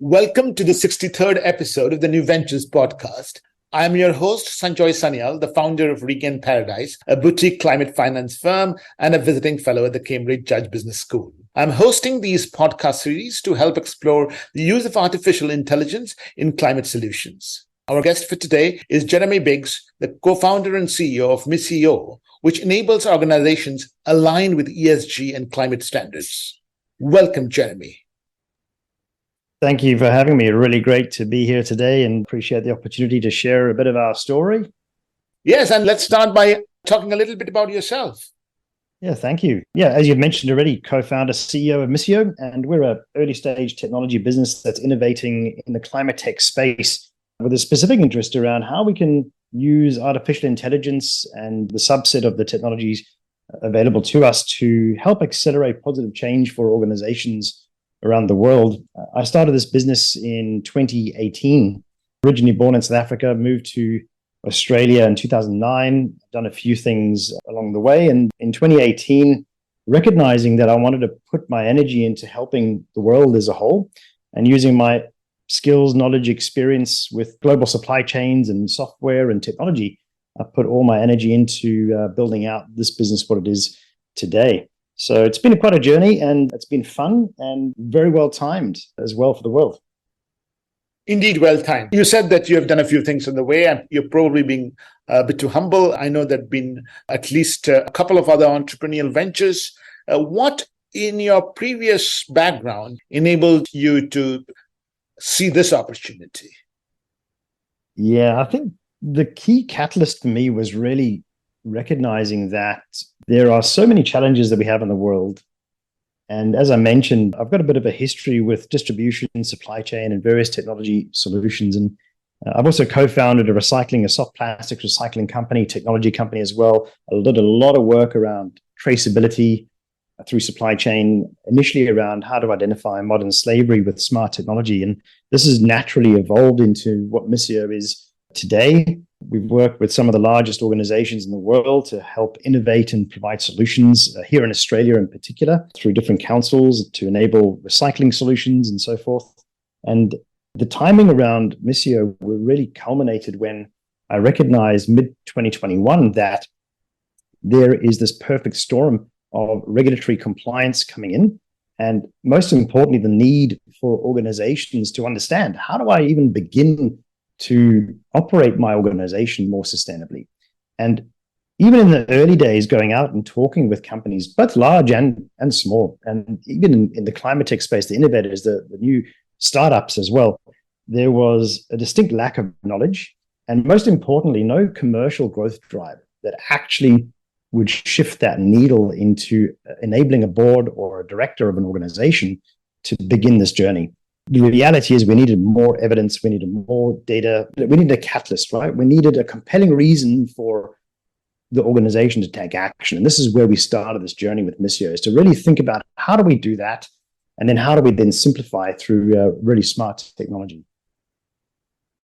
Welcome to the 63rd episode of the New Ventures podcast. I'm your host, Sanjoy Sanyal, the founder of Regain Paradise, a boutique climate finance firm and a visiting fellow at the Cambridge Judge Business School. I'm hosting these podcast series to help explore the use of artificial intelligence in climate solutions. Our guest for today is Jeremy Biggs, the co-founder and CEO of Misio, which enables organizations aligned with ESG and climate standards. Welcome, Jeremy. Thank you for having me. Really great to be here today and appreciate the opportunity to share a bit of our story. Yes, and let's start by talking a little bit about yourself. Yeah, thank you. Yeah, as you've mentioned already, co-founder, CEO of Misio, and we're an early stage technology business that's innovating in the climate tech space with a specific interest around how we can use artificial intelligence and the subset of the technologies available to us to help accelerate positive change for organizations around the world. I started this business in 2018, originally born in South Africa, moved to Australia in 2009, done a few things along the way. And in 2018, recognizing that I wanted to put my energy into helping the world as a whole and using my skills, knowledge, experience with global supply chains and software and technology, I put all my energy into building out this business, what it is today. So it's been quite a journey, and it's been fun and very well timed as well for the world. Indeed, well timed. You said that you have done a few things on the way, and you're probably being a bit too humble. I know there have been at least a couple of other entrepreneurial ventures. What in your previous background enabled you to see this opportunity? Yeah, I think the key catalyst for me was really recognizing that there are so many challenges that we have in the world. And as I mentioned, I've got a bit of a history with distribution, supply chain, and various technology solutions. And I've also co-founded a soft plastics recycling company, technology company as well. I did a lot of work around traceability through supply chain, initially around how to identify modern slavery with smart technology. And this has naturally evolved into what Misio is today. We've worked with some of the largest organizations in the world to help innovate and provide solutions here in Australia in particular through different councils to enable recycling solutions and so forth. And the timing around Misio really culminated when I recognized mid-2021 that there is this perfect storm of regulatory compliance coming in. And most importantly, the need for organizations to understand, how do I even begin to operate my organization more sustainably? And even in the early days, going out and talking with companies, both large and small, and even in the climate tech space, the innovators, the new startups as well, there was a distinct lack of knowledge, and most importantly, no commercial growth drive that actually would shift that needle into enabling a board or a director of an organization to begin this journey. The reality is we needed more evidence, we needed more data, we needed a catalyst, right? We needed a compelling reason for the organization to take action. And this is where we started this journey with Misio, is to really think about how do we do that? And then how do we then simplify through really smart technology?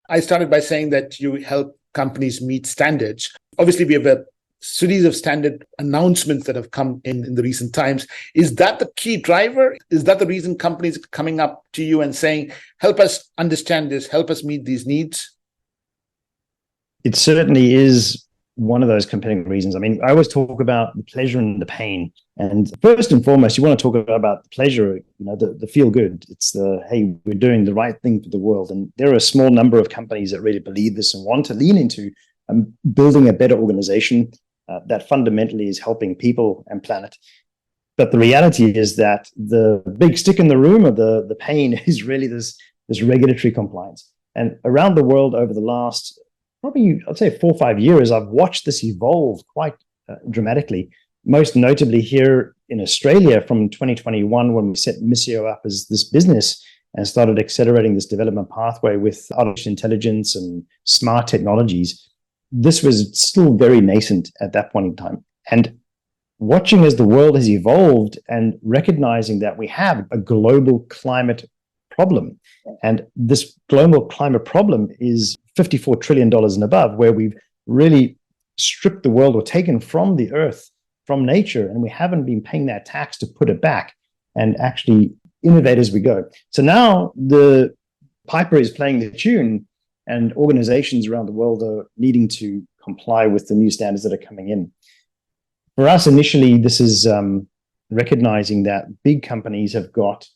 I started by saying that you help companies meet standards. Obviously, we have a series of standard announcements that have come in the recent times. Is that the key driver? Is that the reason companies are coming up to you and saying, help us understand this, help us meet these needs? It certainly is one of those compelling reasons. I mean, I always talk about the pleasure and the pain. And first and foremost, you want to talk about the pleasure, the feel good. It's the, hey, we're doing the right thing for the world. And there are a small number of companies that really believe this and want to lean into building a better organization that fundamentally is helping people and planet. But the reality is that the big stick in the room of the pain is really this regulatory compliance. And around the world over the last, probably, I'd say 4 or 5 years, I've watched this evolve quite dramatically. Most notably here in Australia from 2021, when we set Misio up as this business and started accelerating this development pathway with artificial intelligence and smart technologies. This was still very nascent at that point in time. And watching as the world has evolved and recognizing that we have a global climate problem. And this global climate problem is $54 trillion and above, where we've really stripped the world or taken from the earth, from nature, and we haven't been paying that tax to put it back and actually innovate as we go. So now the Piper is playing the tune, and organizations around the world are needing to comply with the new standards that are coming in. For us, initially, this is recognizing that big companies have got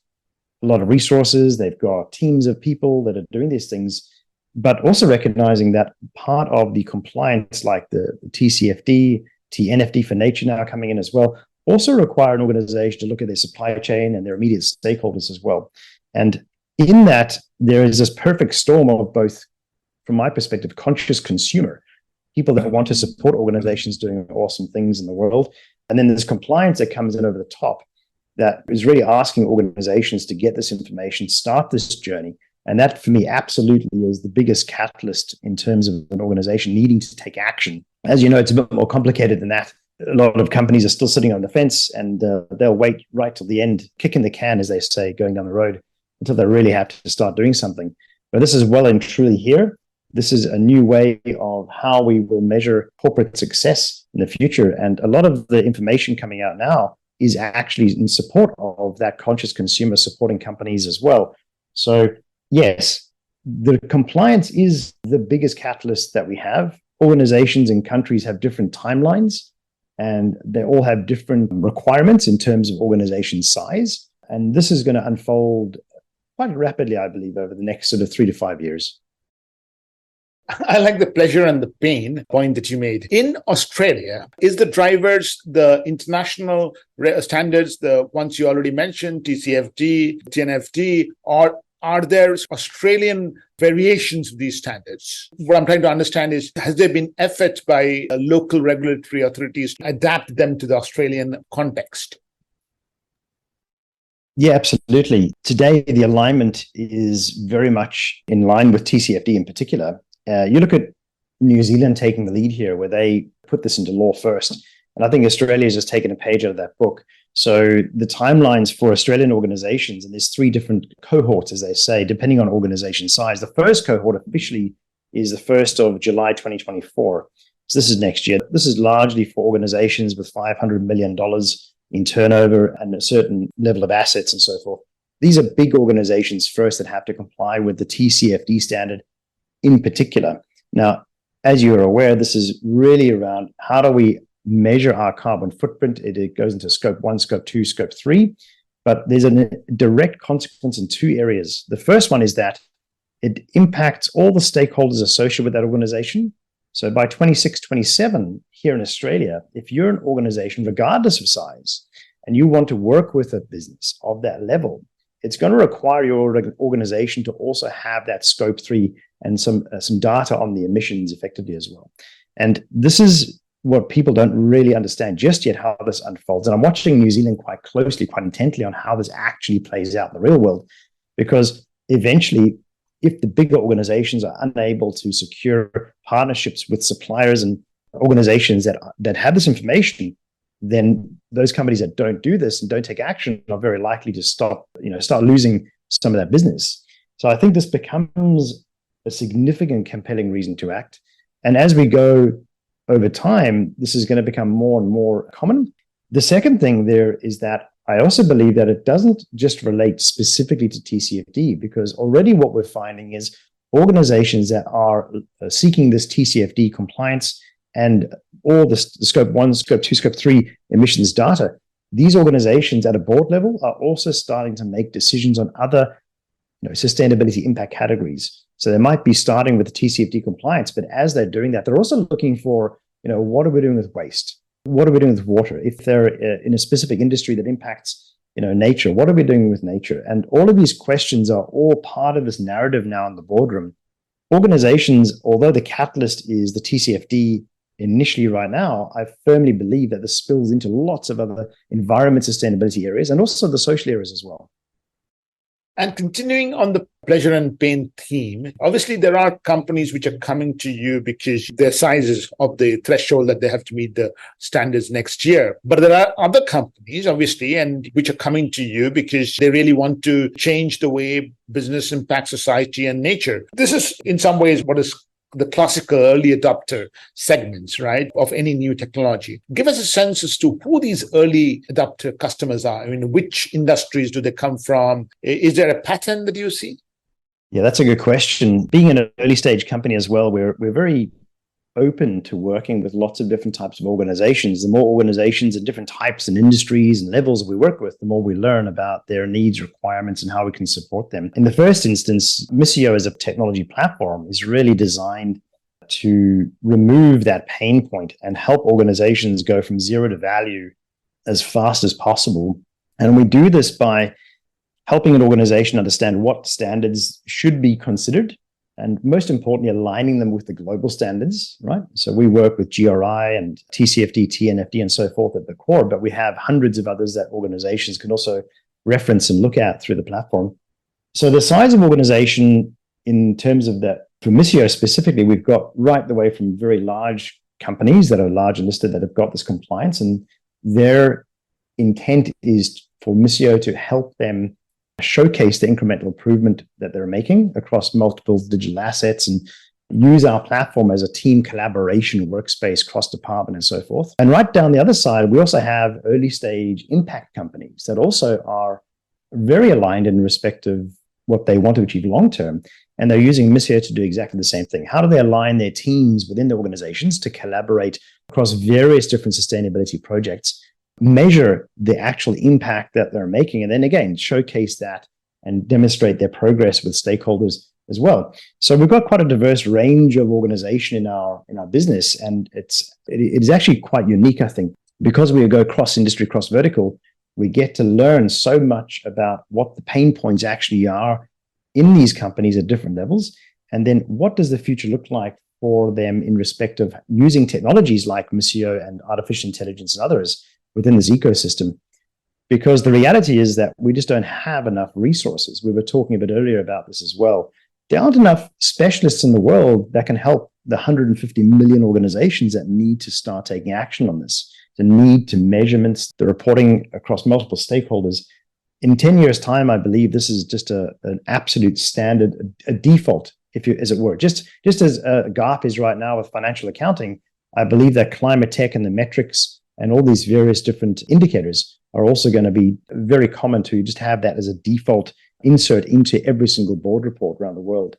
a lot of resources, they've got teams of people that are doing these things, but also recognizing that part of the compliance, like the TCFD, TNFD for nature now coming in as well, also require an organization to look at their supply chain and their immediate stakeholders as well. And in that, there is this perfect storm of both, from my perspective, conscious consumer, people that want to support organizations doing awesome things in the world. And then there's compliance that comes in over the top that is really asking organizations to get this information, start this journey. And that, for me, absolutely is the biggest catalyst in terms of an organization needing to take action. As you know, it's a bit more complicated than that. A lot of companies are still sitting on the fence, and they'll wait right till the end, kicking the can, as they say, going down the road, until they really have to start doing something. But this is well and truly here. This is a new way of how we will measure corporate success in the future. And a lot of the information coming out now is actually in support of that conscious consumer, supporting companies as well. So yes, the compliance is the biggest catalyst that we have. Organizations and countries have different timelines, and they all have different requirements in terms of organization size. And this is going to unfold quite rapidly, I believe, over the next sort of 3 to 5 years. I like the pleasure and the pain point that you made. In Australia, is the drivers the international standards, the ones you already mentioned, TCFD, TNFD, or are there Australian variations of these standards? What I'm trying to understand is, has there been effort by local regulatory authorities to adapt them to the Australian context? Yeah, absolutely. Today, the alignment is very much in line with TCFD in particular. You look at New Zealand taking the lead here, where they put this into law first. And I think Australia has just taken a page out of that book. So the timelines for Australian organizations, and there's 3 different cohorts, as they say, depending on organization size. The first cohort officially is the 1st of July 2024. So this is next year. This is largely for organizations with $500 million in turnover and a certain level of assets and so forth. These are big organizations first that have to comply with the TCFD standard in particular. Now, as you're aware, this is really around how do we measure our carbon footprint. It goes into scope 1, scope 2, scope 3, but there's a direct consequence in 2 areas. The first one is that it impacts all the stakeholders associated with that organization. So by 26, 27 here in Australia, if you're an organization, regardless of size, and you want to work with a business of that level, it's going to require your organization to also have that scope 3 and some data on the emissions effectively as well. And this is what people don't really understand just yet, how this unfolds. And I'm watching New Zealand quite closely, quite intently on how this actually plays out in the real world, because eventually, if the bigger organizations are unable to secure partnerships with suppliers and organizations that have this information, then those companies that don't do this and don't take action are very likely to start losing some of that business. So I think this becomes a significant compelling reason to act. And as we go over time, this is going to become more and more common. The second thing there is that I also believe that it doesn't just relate specifically to TCFD, because already what we're finding is organizations that are seeking this TCFD compliance and all the scope 1, scope 2, scope 3 emissions data, these organizations at a board level are also starting to make decisions on other sustainability impact categories. So they might be starting with the TCFD compliance, but as they're doing that, they're also looking for, what are we doing with waste? What are we doing with water? If they're in a specific industry that impacts, nature, what are we doing with nature? And all of these questions are all part of this narrative now in the boardroom. Organizations, although the catalyst is the TCFD initially right now, I firmly believe that this spills into lots of other environment sustainability areas and also the social areas as well. And continuing on the pleasure and pain theme, obviously there are companies which are coming to you because their sizes of the threshold that they have to meet the standards next year. But there are other companies, obviously, and which are coming to you because they really want to change the way business impacts society and nature. This is in some ways what is the classical early adopter segments, right, of any new technology. Give us a sense as to who these early adopter customers are. I mean, which industries do they come from? Is there a pattern that you see? Yeah, that's a good question. Being an early stage company as well, we're very open to working with lots of different types of organizations. The more organizations and different types and industries and levels we work with, the more we learn about their needs, requirements, and how we can support them. In the first instance, Misio as a technology platform is really designed to remove that pain point and help organizations go from zero to value as fast as possible. And we do this by helping an organization understand what standards should be considered, and most importantly, aligning them with the global standards, right? So we work with GRI and TCFD, TNFD, and so forth at the core, but we have hundreds of others that organizations can also reference and look at through the platform. So the size of organization in terms of that, for Misio specifically, we've got right the way from very large companies that are large and listed that have got this compliance, and their intent is for Misio to help them showcase the incremental improvement that they're making across multiple digital assets and use our platform as a team collaboration workspace cross-department and so forth. And right down the other side, we also have early stage impact companies that also are very aligned in respect of what they want to achieve long-term. And they're using Misio to do exactly the same thing. How do they align their teams within the organizations to collaborate across various different sustainability projects, measure the actual impact that they're making, and then again, showcase that and demonstrate their progress with stakeholders as well. So we've got quite a diverse range of organization in our business, and it is actually quite unique, I think, because we go cross industry, cross vertical. We get to learn so much about what the pain points actually are in these companies at different levels, and then what does the future look like for them in respect of using technologies like Misio and artificial intelligence and others within this ecosystem. Because the reality is that we just don't have enough resources. We were talking a bit earlier about this as well. There aren't enough specialists in the world that can help the 150 million organizations that need to start taking action on this. The need to measurements, the reporting across multiple stakeholders. In 10 years' time, I believe this is just an absolute standard, a default, if you, as it were. Just as GARP is right now with financial accounting, I believe that climate tech and the metrics and all these various different indicators are also going to be very common to just have that as a default insert into every single board report around the world.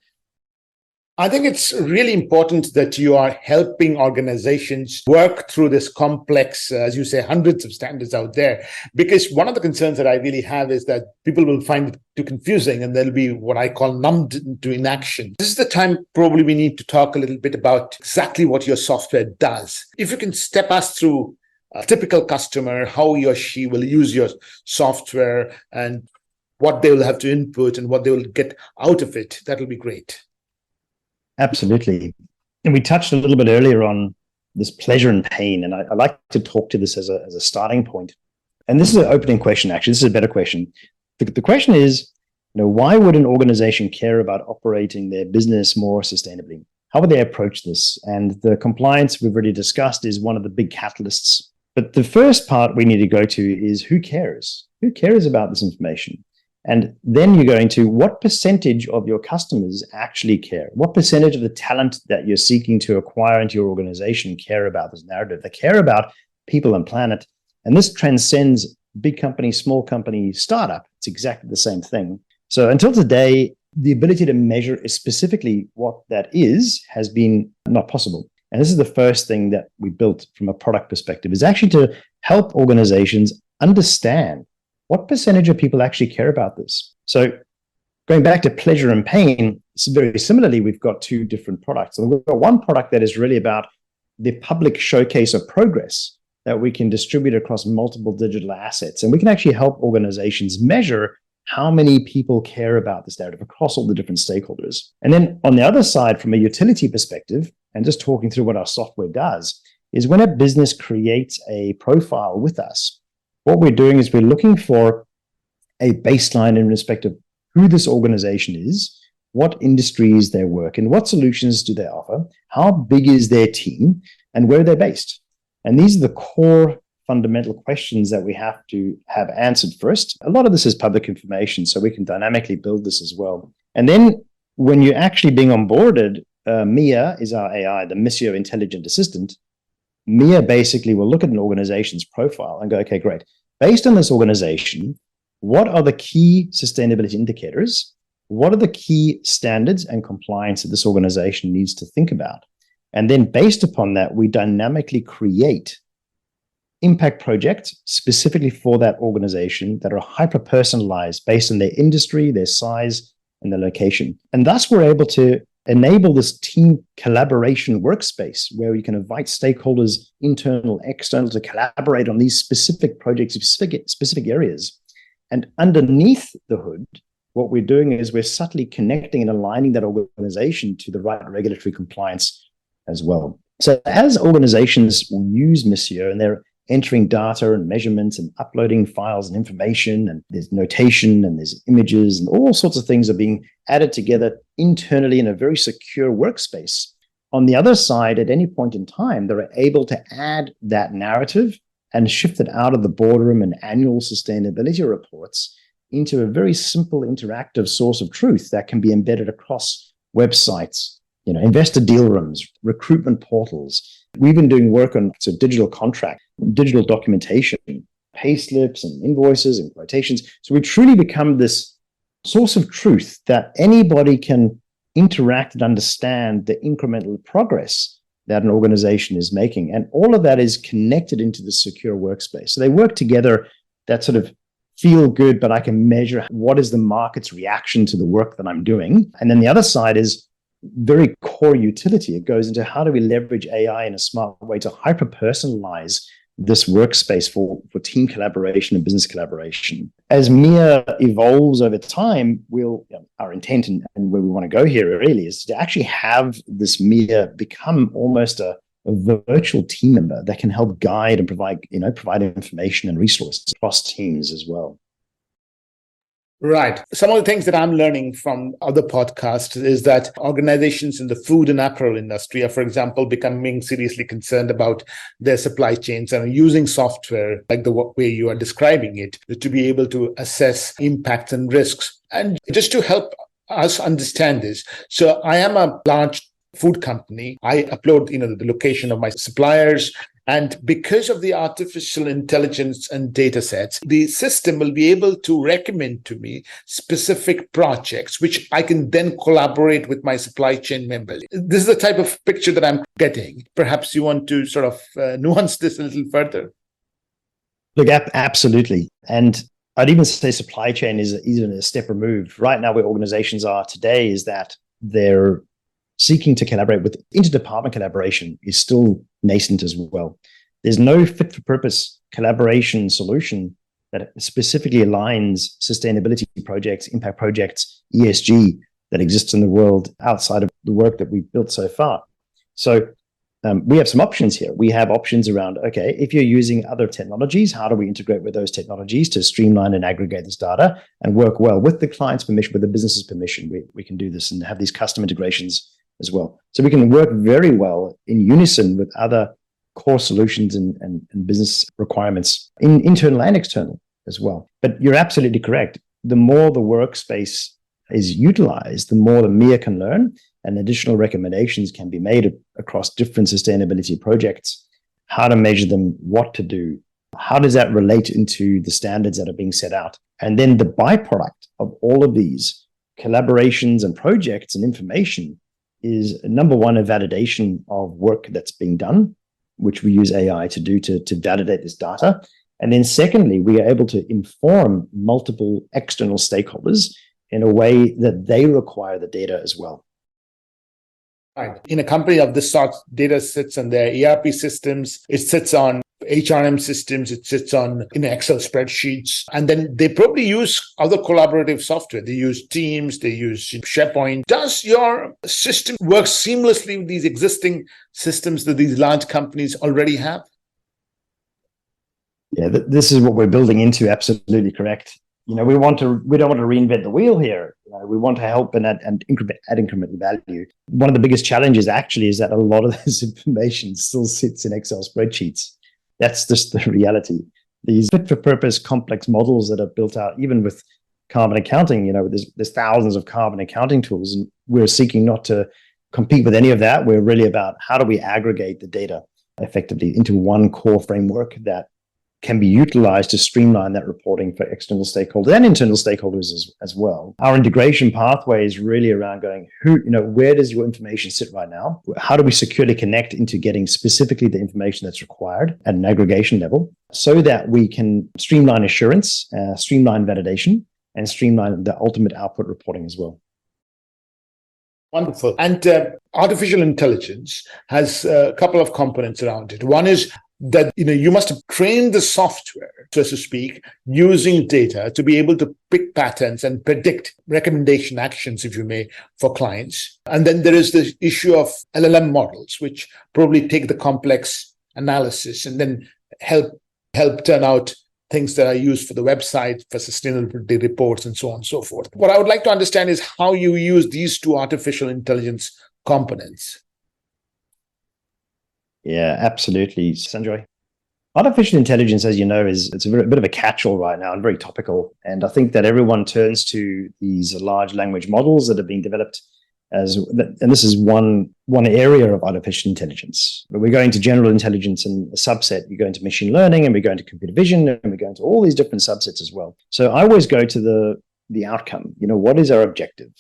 I think it's really important that you are helping organizations work through this complex, as you say, hundreds of standards out there. Because one of the concerns that I really have is that people will find it too confusing and they'll be what I call numbed to inaction. This is the time probably we need to talk a little bit about exactly what your software does. If you can step us through a typical customer, how he or she will use your software and what they will have to input and what they will get out of it, that will be great. Absolutely. And we touched a little bit earlier on this pleasure and pain, and I like to talk to this as a starting point. And this is an opening question, actually. This is a better question. The question is, why would an organization care about operating their business more sustainably? How would they approach this? And the compliance we've already discussed is one of the big catalysts. But the first part we need to go to is who cares? Who cares about this information? And then you go into what percentage of your customers actually care? What percentage of the talent that you're seeking to acquire into your organization care about this narrative? They care about people and planet. And this transcends big company, small company, startup. It's exactly the same thing. So until today, the ability to measure specifically what that is has been not possible. And this is the first thing that we built from a product perspective, is actually to help organizations understand what percentage of people actually care about this. So going back to pleasure and pain, very similarly, we've got two different products. And we've got one product that is really about the public showcase of progress that we can distribute across multiple digital assets. And we can actually help organizations measure how many people care about this narrative across all the different stakeholders. And then on the other side, from a utility perspective, and just talking through what our software does, is when a business creates a profile with us, what we're doing is we're looking for a baseline in respect of who this organization is, what industries they work in, what solutions do they offer, how big is their team, and where they're based. And these are the core fundamental questions that we have to have answered first. A lot of this is public information, so we can dynamically build this as well. And then when you're actually being onboarded, Mia is our AI, the Misio Intelligent Assistant. Mia basically will look at an organization's profile and go, okay, great. Based on this organization, what are the key sustainability indicators? what are the key standards and compliance that this organization needs to think about? And then based upon that, we dynamically create impact projects specifically for that organization that are hyper-personalized based on their industry, their size, and their location. And thus we're able to enable this team collaboration workspace where we can invite stakeholders, internal, external, to collaborate on these specific projects, specific areas. And underneath the hood, what we're doing is we're subtly connecting and aligning that organization to the right regulatory compliance as well. So as organizations use Misio and they're entering data and measurements and uploading files and information, and there's notation and there's images and all sorts of things are being added together internally in a very secure workspace. On the other side, at any point in time, they're able to add that narrative and shift it out of the boardroom and annual sustainability reports into a very simple interactive source of truth that can be embedded across websites, investor deal rooms, recruitment portals. We've been doing work on digital contract, digital documentation, pay slips and invoices and quotations. So we truly become this source of truth that anybody can interact and understand the incremental progress that an organization is making. And all of that is connected into the secure workspace. So they work together, that sort of feel good, but I can measure what is the market's reaction to the work that I'm doing. And then the other side is very core utility. It goes into how do we leverage AI in a smart way to hyper-personalize this workspace for team collaboration and business collaboration. As MIA evolves over time, our intent and where we want to go here really is to actually have this MIA become almost a virtual team member that can help guide and provide information and resources across teams as well. Right. Some of the things that I'm learning from other podcasts is that organizations in the food and apparel industry are, for example, becoming seriously concerned about their supply chains and are using software like the way you are describing it to be able to assess impacts and risks. And just to help us understand this, so I am a large food company. I upload, the location of my suppliers. And because of the artificial intelligence and data sets, the system will be able to recommend to me specific projects, which I can then collaborate with my supply chain members. This is the type of picture that I'm getting. Perhaps you want to sort of nuance this a little further. Look, absolutely. And I'd even say supply chain is even a step removed. Right now, where organizations are today is that they're seeking to collaborate with interdepartment collaboration is still nascent as well. There's no fit for purpose collaboration solution that specifically aligns sustainability projects, impact projects, ESG that exists in the world outside of the work that we've built so far. So we have some options here. We have options around, okay, if you're using other technologies, how do we integrate with those technologies to streamline and aggregate this data and work well with the client's permission, with the business's permission? We can do this and have these custom integrations as well. So we can work very well in unison with other core solutions and business requirements, internal and external as well. But you're absolutely correct. The more the workspace is utilized, the more the MIA can learn and additional recommendations can be made across different sustainability projects, how to measure them, what to do, how does that relate into the standards that are being set out. And then the byproduct of all of these collaborations and projects and information is, number one, a validation of work that's being done, which we use AI to do to validate this data. And then secondly, we are able to inform multiple external stakeholders in a way that they require the data as well. Right. In a company of this sort, data sits on their ERP systems, it sits on HRM systems, it sits on Excel spreadsheets, and then they probably use other collaborative software. They use Teams, they use SharePoint. Does your system work seamlessly with these existing systems that these large companies already have? Yeah, this is what we're building into. Absolutely correct. We don't want to reinvent the wheel here. We want to help and add incremental value. One of the biggest challenges actually is that a lot of this information still sits in Excel spreadsheets. That's just the reality. These fit-for-purpose complex models that are built out, even with carbon accounting, there's thousands of carbon accounting tools, and we're seeking not to compete with any of that. We're really about how do we aggregate the data effectively into one core framework that can be utilized to streamline that reporting for external stakeholders and internal stakeholders as well. Our integration pathway is really around going, where does your information sit right now? How do we securely connect into getting specifically the information that's required at an aggregation level so that we can streamline assurance, streamline validation, and streamline the ultimate output reporting as well. Wonderful. And artificial intelligence has a couple of components around it. One is that you must have trained the software, so to speak, using data to be able to pick patterns and predict recommendation actions, if you may, for clients. And then there is the issue of LLM models, which probably take the complex analysis and then help turn out things that are used for the website, for sustainability reports, and so on and so forth. What I would like to understand is how you use these two artificial intelligence components. Yeah, absolutely, Sanjoy. Artificial intelligence, as you know, it's a bit of a catch-all right now and very topical. And I think that everyone turns to these large language models that are being developed and this is one area of artificial intelligence. But we're going to general intelligence and a subset. You go into machine learning, and we go into computer vision, and we go into all these different subsets as well. So I always go to the outcome. What is our objective?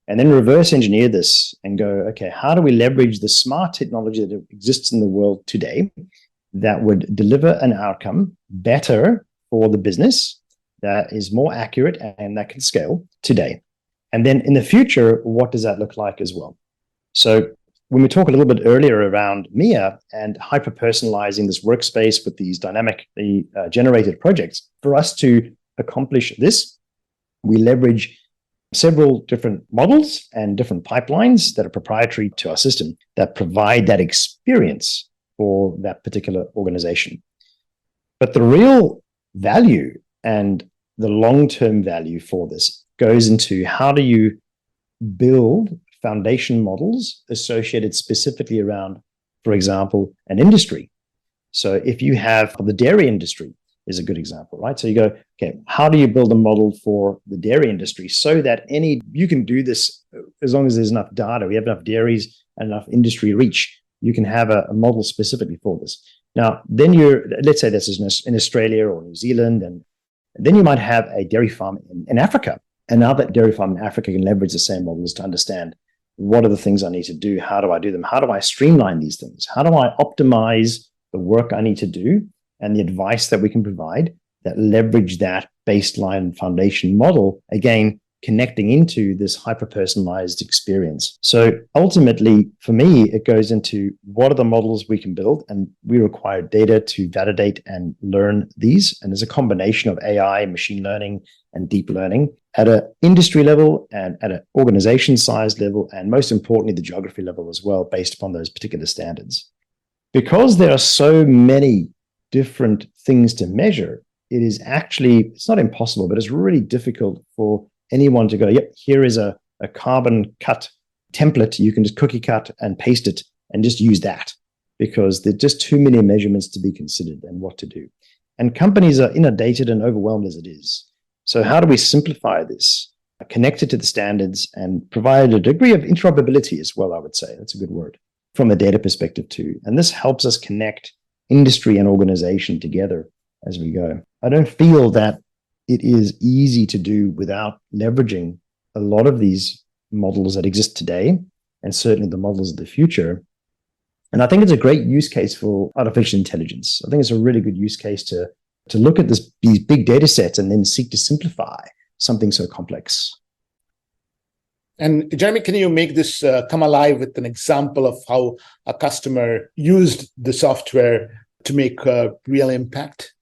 And then reverse engineer this and go, okay, how do we leverage the smart technology that exists in the world today that would deliver an outcome better for the business, that is more accurate and that can scale today? And then in the future, what does that look like as well? So when we talk a little bit earlier around Mia and hyper-personalizing this workspace with these dynamically generated projects, for us to accomplish this, we leverage several different models and different pipelines that are proprietary to our system that provide that experience for that particular organization. But the real value and the long-term value for this goes into how do you build foundation models associated specifically around, for example, an industry. So if you have the dairy industry is a good example, right? So you go, okay, how do you build a model for the dairy industry so that you can do this as long as there's enough data, we have enough dairies and enough industry reach, you can have a model specifically for this. Now, then let's say this is in Australia or New Zealand, and then you might have a dairy farm in Africa. And now that dairy farm in Africa can leverage the same models to understand what are the things I need to do? How do I do them? How do I streamline these things? How do I optimize the work I need to do and the advice that we can provide that leverage that baseline foundation model, again, connecting into this hyper-personalized experience. So ultimately, for me, it goes into what are the models we can build, and we require data to validate and learn these. And there's a combination of AI, machine learning, and deep learning at an industry level and at an organization size level, and most importantly, the geography level as well, based upon those particular standards. Because there are so many different things to measure, it's not impossible, but it's really difficult for anyone to go, yep, here is a carbon cut template. You can just cookie cut and paste it and just use that, because there's just too many measurements to be considered and what to do. And companies are inundated and overwhelmed as it is. So how do we simplify this, connect it to the standards, and provide a degree of interoperability as well, I would say. That's a good word, from a data perspective too. And this helps us connect industry and organization together as we go. I don't feel that it is easy to do without leveraging a lot of these models that exist today, and certainly the models of the future. And I think it's a great use case for artificial intelligence. I think it's a really good use case to look at these big data sets and then seek to simplify something so complex. And Jeremy, can you make this come alive with an example of how a customer used the software to make a real impact?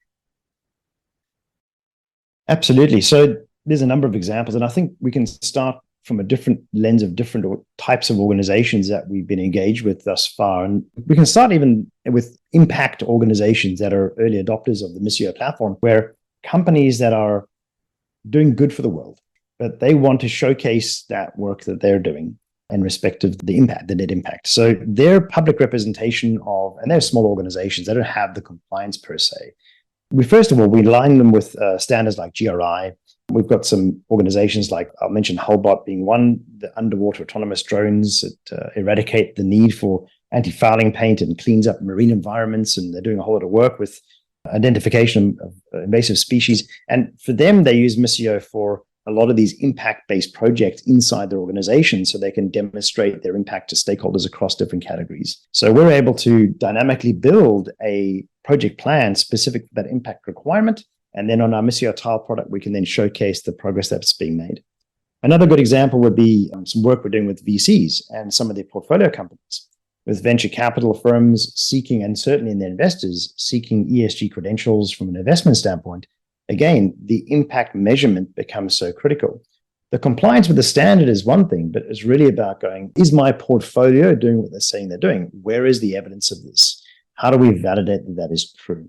Absolutely. So there's a number of examples, and I think we can start from a different lens of different types of organizations that we've been engaged with thus far. And we can start even with impact organizations that are early adopters of the Misio platform, where companies that are doing good for the world, but they want to showcase that work that they're doing in respect of the impact, the net impact. So their public representation and they're small organizations, they don't have the compliance per se. First of all, we line them with standards like GRI. We've got some organizations like, I'll mention Hullbot being one, the underwater autonomous drones that eradicate the need for anti-fouling paint and cleans up marine environments. And they're doing a whole lot of work with identification of invasive species. And for them, they use Misio for a lot of these impact-based projects inside their organization so they can demonstrate their impact to stakeholders across different categories. So we're able to dynamically build a project plan specific for that impact requirement. And then on our Misio Tile product, we can then showcase the progress that's being made. Another good example would be some work we're doing with VCs and some of their portfolio companies, with venture capital firms seeking, and certainly in their investors, seeking ESG credentials from an investment standpoint. Again, the impact measurement becomes so critical. The compliance with the standard is one thing, but it's really about going, is my portfolio doing what they're saying they're doing? Where is the evidence of this? How do we validate that that is true?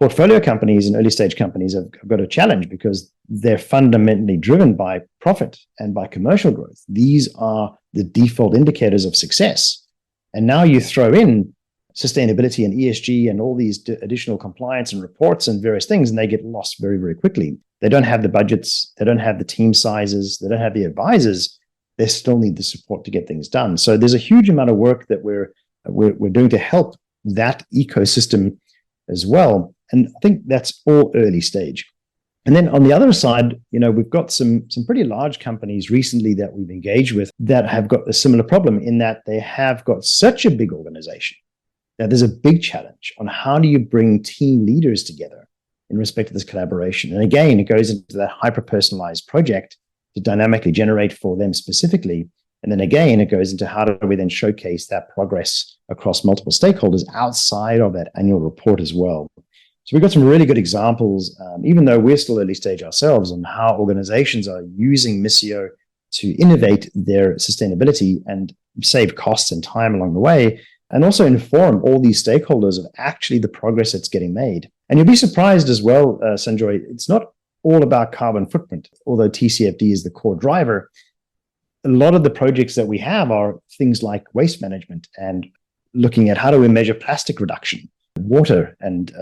Portfolio companies and early stage companies have got a challenge because they're fundamentally driven by profit and by commercial growth. These are the default indicators of success. And now you throw in sustainability and ESG and all these additional compliance and reports and various things, and they get lost very, very quickly. They don't have the budgets, they don't have the team sizes, they don't have the advisors. They still need the support to get things done. So there's a huge amount of work that we're doing to help that ecosystem as well. And I think that's all early stage. And then on the other side, we've got some pretty large companies recently that we've engaged with that have got a similar problem in that they have got such a big organization that there's a big challenge on how do you bring team leaders together in respect to this collaboration. And again, it goes into that hyper-personalized project to dynamically generate for them specifically. And then again, it goes into how do we then showcase that progress across multiple stakeholders outside of that annual report as well. So we've got some really good examples, even though we're still early stage ourselves, on how organizations are using Misio to innovate their sustainability and save costs and time along the way, and also inform all these stakeholders of actually the progress that's getting made. And you'll be surprised as well, Sanjoy, it's not all about carbon footprint, although TCFD is the core driver. A lot of the projects that we have are things like waste management and looking at how do we measure plastic reduction, water and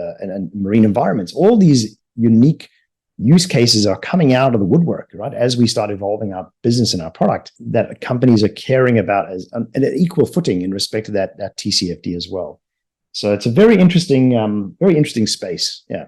marine environments. All these unique use cases are coming out of the woodwork, right? As we start evolving our business and our product, that companies are caring about as an equal footing in respect to that TCFD as well. So it's a very interesting space. Yeah.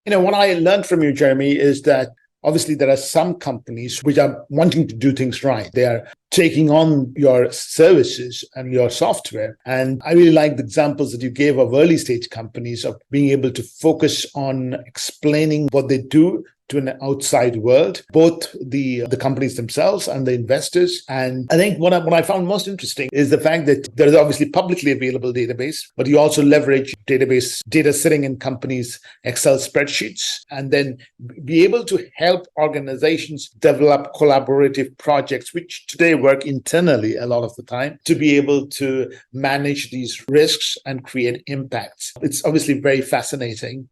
What I learned from you, Jeremy, is that obviously there are some companies which are wanting to do things right. They are taking on your services and your software. And I really like the examples that you gave of early stage companies of being able to focus on explaining what they do to an outside world, both the companies themselves and the investors. And I think what I found most interesting is the fact that there is obviously publicly available database, but you also leverage database data sitting in companies' Excel spreadsheets, and then be able to help organizations develop collaborative projects, which today work internally a lot of the time, to be able to manage these risks and create impacts. It's obviously very fascinating.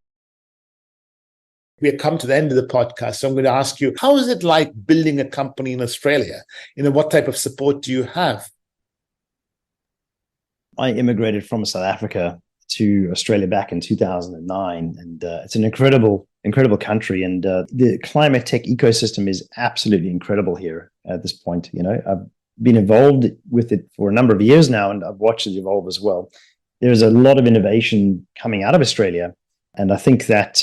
We have come to the end of the podcast, so I'm going to ask you, how is it like building a company in Australia? What type of support do you have? I immigrated from South Africa to Australia back in 2009, and it's an incredible country. And the climate tech ecosystem is absolutely incredible here at this point. I've been involved with it for a number of years now, and I've watched it evolve as well. There's a lot of innovation coming out of Australia, and I think that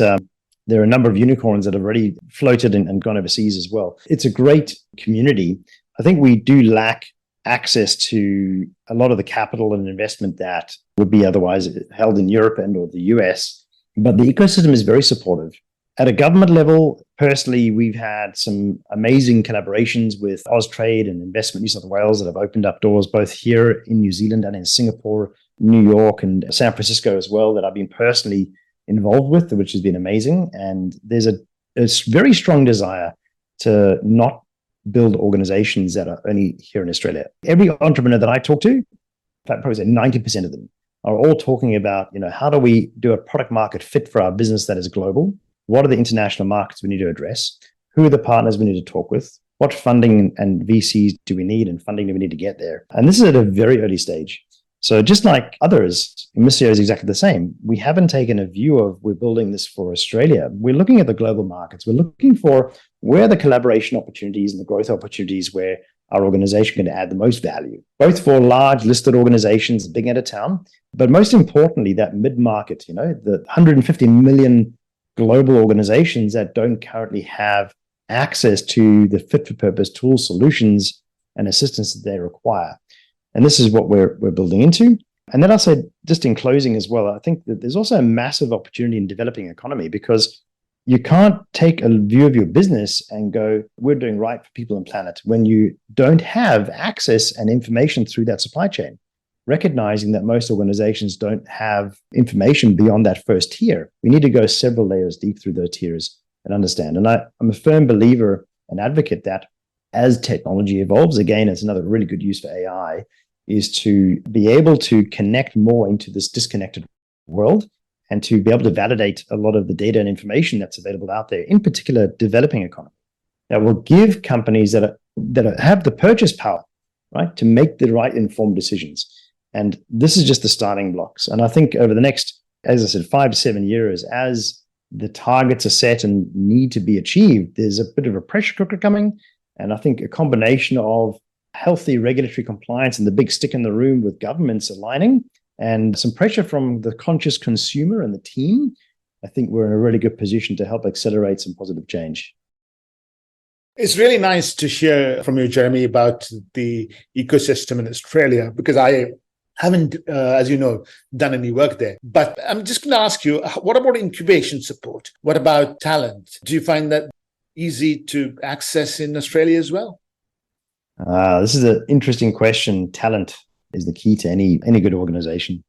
there are a number of unicorns that have already floated and gone overseas as well. It's a great community. I think we do lack access to a lot of the capital and investment that would be otherwise held in Europe and or the US, but the ecosystem is very supportive. At a government level, personally, we've had some amazing collaborations with Austrade and Investment New South Wales that have opened up doors both here in New Zealand and in Singapore, New York, and San Francisco as well, that I've been personally involved with, which has been amazing. And there's a very strong desire to not build organizations that are only here in Australia. Every entrepreneur that I talk to, in fact, probably say 90% of them, are all talking about, how do we do a product market fit for our business that is global? What are the international markets we need to address? Who are the partners we need to talk with? What funding and VCs do we need and funding do we need to get there? And this is at a very early stage. So just like others, Misio is exactly the same. We haven't taken a view of we're building this for Australia. We're looking at the global markets. We're looking for where the collaboration opportunities and the growth opportunities where our organization going to add the most value, both for large listed organizations, big end of town, but most importantly, that mid-market, the 150 million global organizations that don't currently have access to the fit-for-purpose tools, solutions, and assistance that they require. And this is what we're building into. And then I'll say, just in closing as well, I think that there's also a massive opportunity in developing economy, because you can't take a view of your business and go, we're doing right for people and planet, when you don't have access and information through that supply chain. Recognizing that most organizations don't have information beyond that first tier. We need to go several layers deep through those tiers and understand. And I'm a firm believer and advocate that as technology evolves, again, it's another really good use for AI, is to be able to connect more into this disconnected world and to be able to validate a lot of the data and information that's available out there, in particular developing economy, that will give companies that have the purchase power, right, to make the right informed decisions. And this is just the starting blocks. And I think over the next, as I said, 5 to 7 years, as the targets are set and need to be achieved, there's a bit of a pressure cooker coming. And I think a combination of healthy regulatory compliance and the big stick in the room with governments aligning and some pressure from the conscious consumer and the team, I think we're in a really good position to help accelerate some positive change. It's really nice to hear from you, Jeremy, about the ecosystem in Australia, because I haven't, as you know, done any work there. But I'm just going to ask you, what about incubation support? What about talent? Do you find that easy to access in Australia as well? This is an interesting question. Talent is the key to any good organization.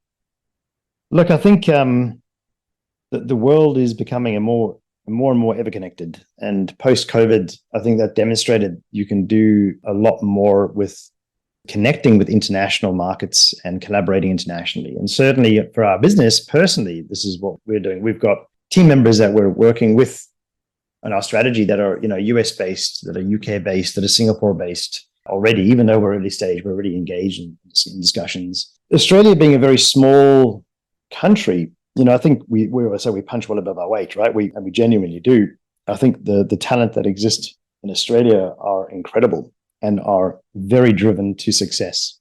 Look, I think that the world is becoming a more and more ever connected. And post-COVID, I think that demonstrated you can do a lot more with connecting with international markets and collaborating internationally. And certainly for our business personally, this is what we're doing. We've got team members that we're working with on our strategy that are, US based, that are UK based, that are Singapore based already. Even though we're early stage, we're already engaged in discussions. Australia being a very small country, I think we punch well above our weight, right? We genuinely do. I think the talent that exists in Australia are incredible and are very driven to success.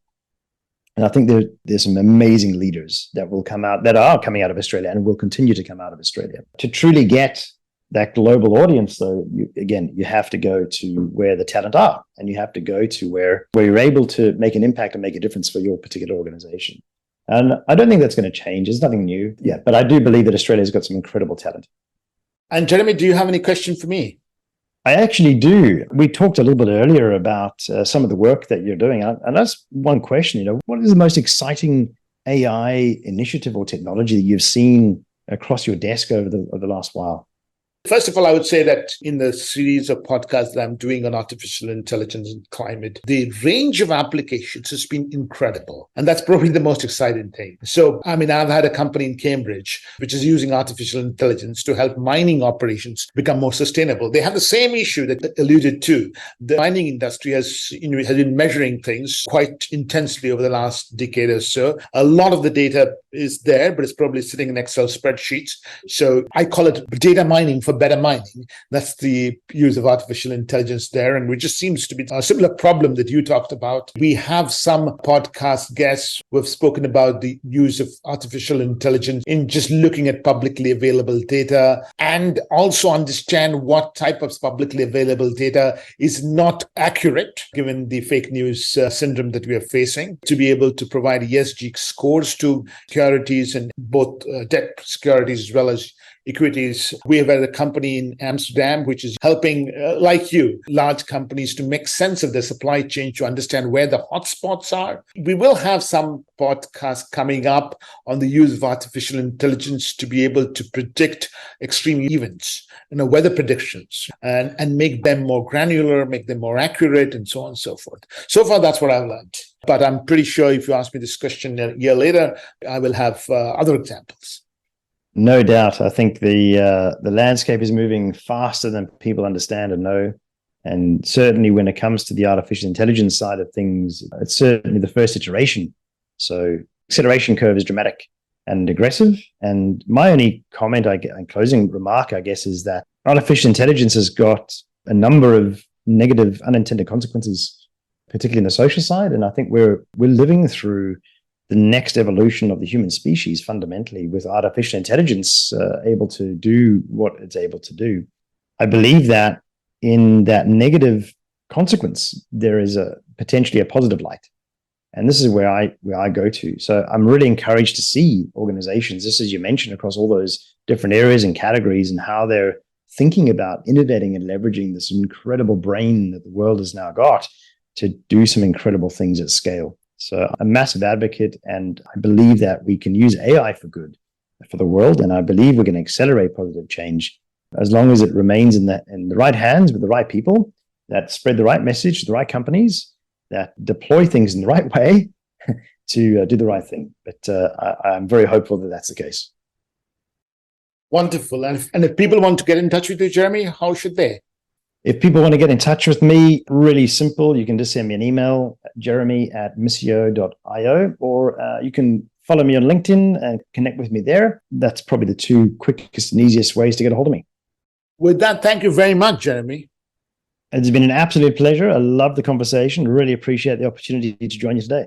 And I think there's some amazing leaders that will come out, that are coming out of Australia and will continue to come out of Australia. To truly get that global audience, though, you have to go to where the talent are, and you have to go to where you're able to make an impact and make a difference for your particular organization. And I don't think that's going to change. It's nothing new yet, but I do believe that Australia's got some incredible talent. And Jeremy, do you have any question for me? I actually do. We talked a little bit earlier about some of the work that you're doing. And that's one question, what is the most exciting AI initiative or technology that you've seen across your desk over the last while? First of all, I would say that in the series of podcasts that I'm doing on artificial intelligence and climate, the range of applications has been incredible. And that's probably the most exciting thing. So, I've had a company in Cambridge, which is using artificial intelligence to help mining operations become more sustainable. They have the same issue that alluded to. The mining industry has been measuring things quite intensely over the last decade or so. A lot of the data is there, but it's probably sitting in Excel spreadsheets. So I call it data mining for better mining. That's the use of artificial intelligence there. And it just seems to be a similar problem that you talked about. We have some podcast guests who have spoken about the use of artificial intelligence in just looking at publicly available data, and also understand what type of publicly available data is not accurate, given the fake news syndrome that we are facing, to be able to provide ESG scores to securities, and both debt securities as well as equities. We have a company in Amsterdam which is helping, like you, large companies to make sense of their supply chain, to understand where the hotspots are. We will have some podcasts coming up on the use of artificial intelligence to be able to predict extreme events, weather predictions, and make them more granular, make them more accurate, and so on and so forth. So far, that's what I've learned. But I'm pretty sure if you ask me this question a year later, I will have other examples. No doubt. I think the landscape is moving faster than people understand and know. And certainly when it comes to the artificial intelligence side of things, it's certainly the first iteration. So acceleration curve is dramatic and aggressive. And my only comment, and closing remark, I guess, is that artificial intelligence has got a number of negative unintended consequences particularly in the social side. And I think we're living through the next evolution of the human species fundamentally, with artificial intelligence able to do what it's able to do. I believe that in that negative consequence, there is potentially a positive light. And this is where I go to. So I'm really encouraged to see organizations, just as you mentioned, across all those different areas and categories, and how they're thinking about innovating and leveraging this incredible brain that the world has now got to do some incredible things at scale. So I'm a massive advocate, and I believe that we can use AI for good for the world. And I believe we can accelerate positive change as long as it remains in the right hands with the right people that spread the right message to the right companies, that deploy things in the right way to do the right thing. But I'm very hopeful that that's the case. Wonderful. And if people want to get in touch with you, Jeremy, how should they? If people want to get in touch with me, really simple. You can just send me an email, jeremy@misio.io, or you can follow me on LinkedIn and connect with me there. That's probably the two quickest and easiest ways to get a hold of me. With that, thank you very much, Jeremy. It's been an absolute pleasure. I love the conversation. Really appreciate the opportunity to join you today.